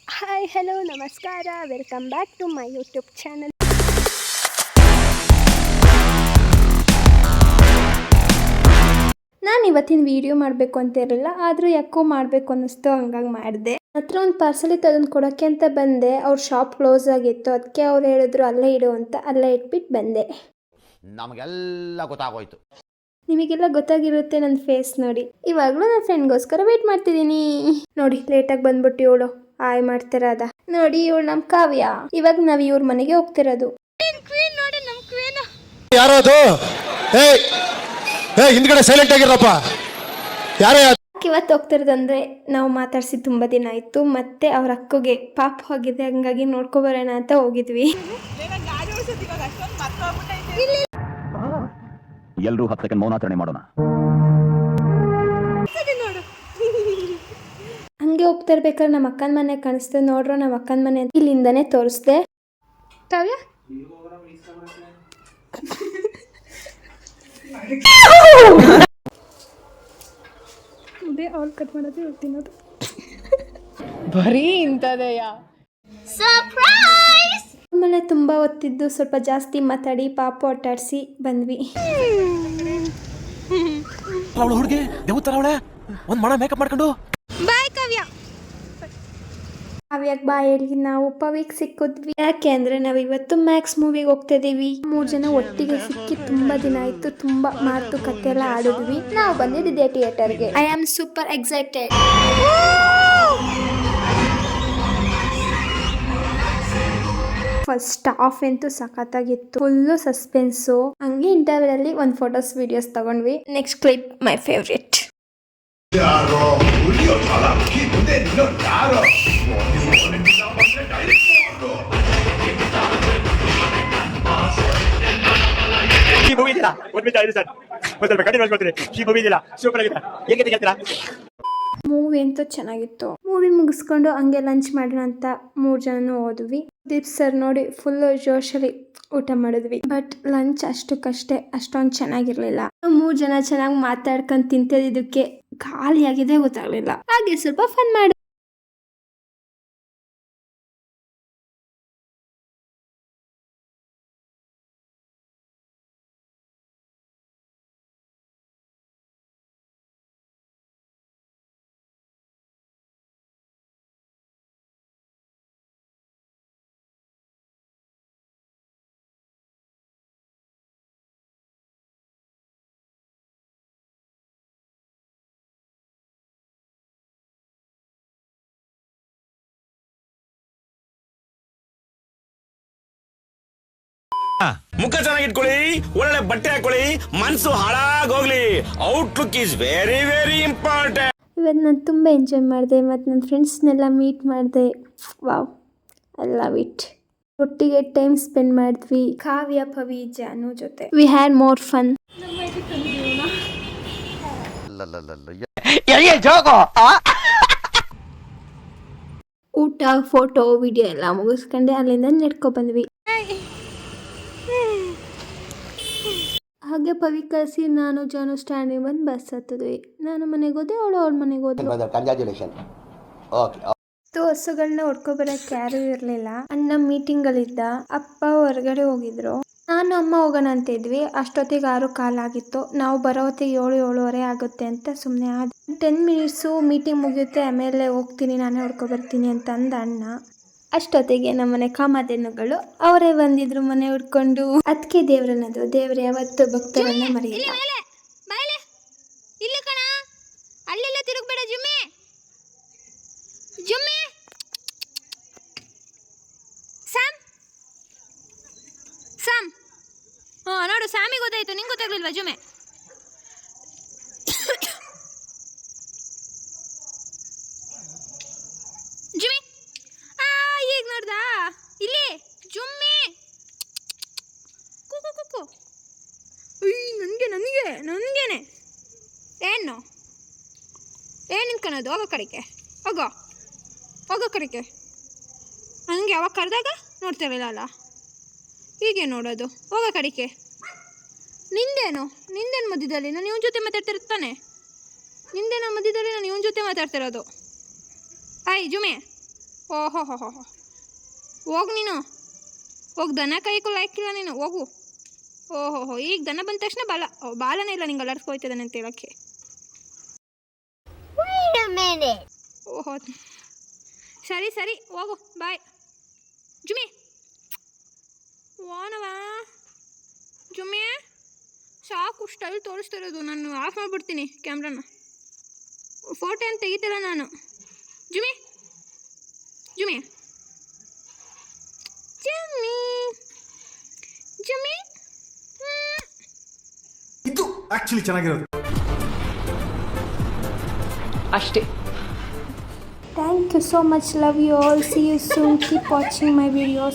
Hi hello ನಮಸ್ಕಾರ, welcome back to my YouTube channel. ನಾನು ಇವತ್ತಿನ ವಿಡಿಯೋ ಮಾಡಬೇಕು ಅಂತ ಇರಲಿಲ್ಲ, ಆದರೂ ಯಾಕೋ ಮಾಡಬೇಕು ಅನ್ನಿಸ್ತು, ಹಂಗಾಗಿ ಮಾಡಿದೆ. ಹತ್ರ ಒಂದು ಪಾರ್ಸಲ್ ಇತ್ತು, ಅದನ್ನು ಕೊಡೋಕ್ಕೆ ಅಂತ ಬಂದೆ. ಅವ್ರ ಶಾಪ್ ಕ್ಲೋಸ್ ಆಗಿತ್ತು, ಅದಕ್ಕೆ ಅವ್ರು ಹೇಳಿದ್ರು ಅಲ್ಲೇ ಇಡು ಅಂತ. ಅಲ್ಲೇ ಇಟ್ಬಿಟ್ಟು ಬಂದೆ. ನಮಗೆಲ್ಲ ಗೊತ್ತಾಗೋಯ್ತು. ನಿಮಗೆಲ್ಲ ಗೊತ್ತಾಗಿರುತ್ತೆ ನನ್ನ ಫೇಸ್ ನೋಡಿ. ಇವಾಗಲೂ ನನ್ನ ಫ್ರೆಂಡ್ಗೋಸ್ಕರ ವೇಟ್ ಮಾಡ್ತಿದ್ದೀನಿ. ನೋಡಿ ಲೇಟಾಗಿ ಬಂದ್ಬಿಟ್ಟು ಇವಳು ಆಯ್ ಮಾಡ್ತಿರೋದ ನೋಡಿ. ಇವಳು ನಮ್ಮ ಕಾವ್ಯ. ಇವಾಗ ನಾವು ಇವ್ರ ಮನೆಗೆ ಹೋಗ್ತಿರೋದು. ಯಾರೋ ಅದು ಹಿಂದ್ಗಡೆ ಸೈಲೆಂಟ್ ಆಗಿರಪ್ಪ. ಯಾರೇ ಇವತ್ತು ಹೋಗ್ತಿರೋದಂದ್ರೆ ನಾವು ಮಾತಾಡ್ಸಿ ತುಂಬಾ ದಿನ ಆಯ್ತು. ಮತ್ತೆ ಅವ್ರ ಅಕ್ಕಗೆ ಪಾಪ ಹೋಗಿದೆ, ಹಂಗಾಗಿ ನೋಡ್ಕೊಬರೋಣ ಅಂತ ಹೋಗಿದ್ವಿ. ಎಲ್ಲರೂ 10 ಸೆಕೆಂಡ್ ಮೌನಾಚರಣೆ ಮಾಡೋಣ. ಹಂಗೆ ಹೋಗ್ತಾ ಇರ್ಬೇಕಾದ್ರೆ ನಮ್ಮ ಅಕ್ಕನ ಮನೆ ಕಾಣಿಸ್ತು. ನೋಡ್ರು ನಮ್ಮ ಅಕ್ಕನ ಮನೆ ಅಂತ ಇಲ್ಲಿಂದಾನೆ ತೋರಿಸ್ದೆ. ಕಾವ್ಯ ಅದೇ ಅವ್ರು ಕಟ್ ಮಾಡೋದು ಇವ್ರು ತಿನ್ನೋದು. ಬರೀ ಇಂಥದೆಯ ಆಮೇಲೆ ತುಂಬಾ ಹೊತ್ತಿದ್ದು, ಸ್ವಲ್ಪ ಜಾಸ್ತಿ ಮಾತಾಡಿ ಪಾಪು ಆಟಾಡಿಸಿ ಬಂದ್ವಿ. ಹುಡುಗಿ ದೇವತರ ಅವಳೆ ಒಂದ್ ಮಣ ಮೇಕಪ್ ಮಾಡ್ಕೊಂಡು ಬಾಯ್ ಕಾವ್ಯ. ಕಾವ್ಯಕ್ಕೆ ಬಾಯ್ ಹೇಳಿ ನಾವು ಪವಿಗೆ ಸಿಕ್ಕಿದ್ವಿ. ಯಾಕೆ ಅಂದ್ರೆ ನಾವು ಇವತ್ತು ಮ್ಯಾಕ್ಸ್ ಮೂವಿಗೆ ಹೋಗ್ತಾ ಇದೀವಿ. 3 ಜನ ಒಟ್ಟಿಗೆ ಸಿಕ್ಕಿ ತುಂಬಾ ದಿನ ಆಯ್ತು. ತುಂಬಾ ಮಾತುಕತೆ ಎಲ್ಲ ಆಡಿದ್ವಿ. ನಾವು ಬಂದಿದ್ದೆ ಥಿಯೇಟರ್ಗೆ. I am super excited. First half ಅಂತೂ ಸಖತ್ತಾಗಿತ್ತು, ಫುಲ್ಲು ಸಸ್ಪೆನ್ಸು. ಹಂಗೆ ಇಂಟರ್ವ್ಯೂ ಅಲ್ಲಿ ಒಂದು ಫೋಟೋಸ್ ವಿಡಿಯೋಸ್ ತಗೊಂಡ್ವಿ. Next clip my favourite. Movie ಅಂತೂ ಚೆನ್ನಾಗಿತ್ತು. ಮೂವಿ ಮುಗಿಸ್ಕೊಂಡು ಹಂಗೆ ಲಂಚ್ ಮಾಡೋಣ ಅಂತ 3 ಜನನು ಹೋದ್ವಿ. ದೀಪ್ ಸರ್ ನೋಡಿ ಫುಲ್ ಜೋಶಲ್ಲಿ ಊಟ ಮಾಡಿದ್ವಿ. ಬಟ್ ಲಂಚ್ ಅಷ್ಟಕ್ಕಷ್ಟೇ, ಅಷ್ಟೊಂದು ಚೆನ್ನಾಗಿರ್ಲಿಲ್ಲ. 3 ಜನ ಚೆನ್ನಾಗಿ ಮಾತಾಡ್ಕೊಂಡು ತಿಂತಿದ್ದಕ್ಕೆ ಖಾಲಿಯಾಗಿದೆ ಗೊತ್ತಾಗ್ಲಿಲ್ಲ. ಹಾಗೆ ಸ್ವಲ್ಪ ಫನ್ ಮಾಡಿ ಮುಖ ಚೆನ್ನಾಗಿಟ್ಕೊಳ್ಳಿ, ಒಳ್ಳೆ ಬಟ್ಟೆ ಹಾಕೊಳ್ಳಿ, ಮನ್ಸು ಹಾಳಾಗೋಗ್ಲಿ. Outlook is very very important. ಇವತ್ತು ನಾನು ತುಂಬ ಎಂಜಾಯ್ ಮಾಡಿದೆ ಮತ್ತು ನನ್ನ ಫ್ರೆಂಡ್ಸ್ನೆಲ್ಲ ಮೀಟ್ ಮಾಡಿದೆ. Wow, I love it. ಒಟ್ಟಿಗೆ ಟೈಮ್ ಸ್ಪೆಂಡ್ ಮಾಡಿದ್ವಿ ಕಾವ್ಯ, ಪವಿ, ಜಾನು ಜೊತೆ. We had more fun. ಊಟ, ಫೋಟೋ, ವಿಡಿಯೋ ಎಲ್ಲ ಮುಗಿಸ್ಕೊಂಡೆ ಅಲ್ಲಿಂದ ನಡ್ಕೊ ಬಂದ್ವಿ. ಹಾಗೆ ಪವಿ ಕಳಿಸಿ ನಾನು ಜಾನು ಸ್ಟ್ಯಾಂಡಿಗೆ ಬಂದು ಬಸ್ ಹತ್ತಿದ್ವಿ. ನಾನು ಮನೆಗೆ ಹೋದೆ, ಅವಳು ಅವ್ರ ಮನೆಗೆ ಹೋದ್ಲು. ಹಸುಗಳನ್ನ ಹೊಡ್ಕೊಬರಕ್ಕೆ ಯಾರೂ ಇರಲಿಲ್ಲ. ಅಣ್ಣ ಮೀಟಿಂಗಲ್ಲಿದ್ದ, ಅಪ್ಪ ಹೊರಗಡೆ ಹೋಗಿದ್ರು. ನಾನು ಅಮ್ಮ ಹೋಗೋಣ ಅಂತ ಇದ್ವಿ. ಅಷ್ಟೊತ್ತಿಗೆ 6 ಕಾಲಾಗಿತ್ತು. ನಾವು ಬರೋ ಹೊತ್ತಿಗೆ 7-7:30 ಆಗುತ್ತೆ ಅಂತ ಸುಮ್ಮನೆ ಆದ. 10 ಮಿನಿಟ್ಸು ಮೀಟಿಂಗ್ ಮುಗಿಯುತ್ತೆ, ಆಮೇಲೆ ಹೋಗ್ತೀನಿ, ನಾನೇ ಹೊಡ್ಕೊಬರ್ತೀನಿ ಅಂತ ಅಂದ ಅಣ್ಣ. ಅಷ್ಟೊತ್ತಿಗೆ ನಮ್ಮನೆ ಕಾಮಧೇನುಗಳು ಅವರೇ ಬಂದಿದ್ರು ಮನೆ ಹುಡ್ಕೊಂಡು. ಅದಕ್ಕೆ ದೇವ್ರನ್ನದು, ದೇವ್ರ ಯಾವತ್ತು ಭಕ್ತರನ್ನ ಮರೆಯಲ್ಲ. ಅಲ್ಲೆಲ್ಲ ತಿರುಗಬೇಡ ಜುಮ್ಮೆ, ಜುಮ್ಮೆ. ಸಾಮ್ ಸಾಮ್ ನೋಡು, ಸಾಮಿಗೆ ಗೊತ್ತಾಯ್ತು, ನಿಂಗೆ ಗೊತ್ತಾಗ್ಲಿಲ್ವಾ ಜುಮ್ಮೆ? ಜುಮ್ಮೆ ಈಗ ನೋಡ್ದಾ ಇಲ್ಲಿ ಜುಮ್ಮೆ. ಕುಕು ಕುಕು. ನನಗೇನೆ ಏನು ನಿಂತ್ಕೊಳೋದು? ಹೋಗೋ ಕಡೆಗೆ ಹೋಗೋ ಕಡೆಗೆ. ನನಗೆ ಯಾವಾಗ ಕರೆದಾಗ ನೋಡ್ತಿರಲಿಲ್ಲ, ಹೀಗೆ ನೋಡೋದು. ಹೋಗೋ ಕಡೆಗೆ. ನಿಂದೇನು ಮಧ್ಯದಲ್ಲಿ? ನಾನು ಇವನ ಜೊತೆ ಮಾತಾಡ್ತಿರ್ತಾನೆ. ನಿಂದೇನೋ ಮಧ್ಯದಲ್ಲಿ ನಾನು ಇವನ ಜೊತೆ ಮಾತಾಡ್ತಿರೋದು. ಆಯ್ ಜುಮೆ, ಓಹೋ ಹೋ ಹೋ ಹೋಗು ನೀನು ಹೋಗಿ ದನ ಕಾಯ್ಕೊ ಲಾಯ್ಕಿಲ್ಲ ನೀನು ಹೋಗು. ಓಹೋ ಈಗ ದನ ಬಂದ ತಕ್ಷಣ ಬಾಲನೇ ಇಲ್ಲ ನಿಂಗೆ ಅಲರ್ಸ್ಕೊಯ್ತದಾನೆ ಅಂತ ಹೇಳೋಕ್ಕೆ. ಓಹೋ ಸರಿ ಹೋಗು ಬಾಯ್. ಜುಮಿ ಓನವಾ ಜುಮ್ಮಿ ಸಾಕು ಸ್ಟೈಲ್ ತೋರಿಸ್ತಾ ಇರೋದು. ನಾನು ಆಫ್ ಮಾಡಿಬಿಡ್ತೀನಿ ಕ್ಯಾಮ್ರಾನ. ಫೋಟೋ ಏನು ತೆಗಿತಿಲ್ಲ ನಾನು. ಜುಮಿ ಜುಮಿ ಜುಮ್ಮಿ ಜುಮ್ಮಿ ಇದು ಆಕ್ಚುಲಿ ಚೆನ್ನಾಗಿರೋದು. ಅಷ್ಟೇ. Thank you so much. Love you all. See you soon. Keep watching my videos.